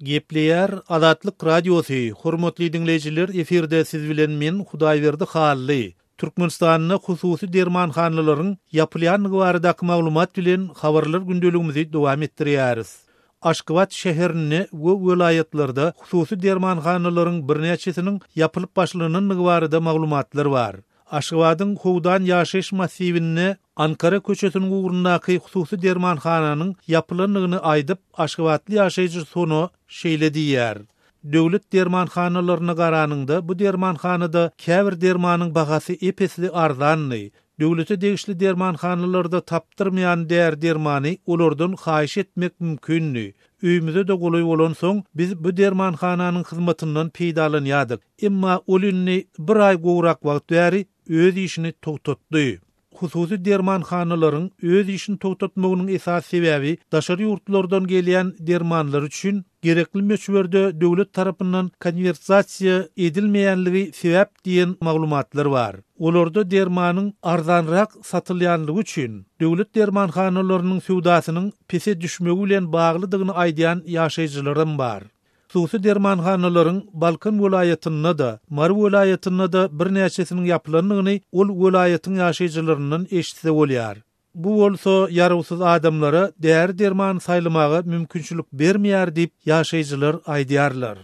Gepleyer Adatlyk Radiosu, hormatly dinleyijiler, efirde siz bilen men Hudaýberdi Hally. Türkmenistanyň hususy dermanhanalaryň ýapylýan baradaky maglumat bilen habarlar gündeligimizi dowam etdirýäris. Aşgabat şäherinde we welaýatlarda hususy dermanhanalaryň birnäçesiniň ýapylyp başlanynyň barada maglumatlar bar. Aşgabatyň Howdan ýaşaýyş massivine Ankara köçesiniň ugrundaky hususy dermanhananyň ýapylanyny aýdyp Aşgabatly ýaşaýjy sonu şeýle diýär. Döwlet dermanhanalaryna garanyňda bu dermanhanada käbir dermanyň bagasy epesli arzanly. Döwlete degişli dermanhanalarda tapdyrmaýan där dermany olardan haýyş etmek mümkinni. Öýümizde de golay bolan soň biz bu dermanhananyň hyzmatyndan peýdalanýardyk. Emma olynny bir aý gowrak wagt bäri öz işini togtatdy. Hususy dermanhanalaryň öz işini togtatmagynyň esas sebäbi daşary ýurtlardan gelýän dermanlar üçin gerekli meşwerde döwlet tarapyndan konversiýasiýa edilmeýänligi sebäp diýen maglumatlar bar. Olarda dermanyň arzanrak satylýanlygy üçin döwlet dermanhanalarynyň sowdasynyň pese düşmegi bilen baglydygyny aýdýan ýaşaýjylarym bar. Hususy dermanhanalaryň Balkan welaýatynda da, Mar welaýatynda da birnäçesiniň ýapylanyny ol welaýatyň ýaşaýjylaryndan eşitse bolýar. Bu bolsa ýaragsyz adamlara där derman saýlamagy mümkinçilik bermeýär diýip ýaşaýjylar aýdýarlar.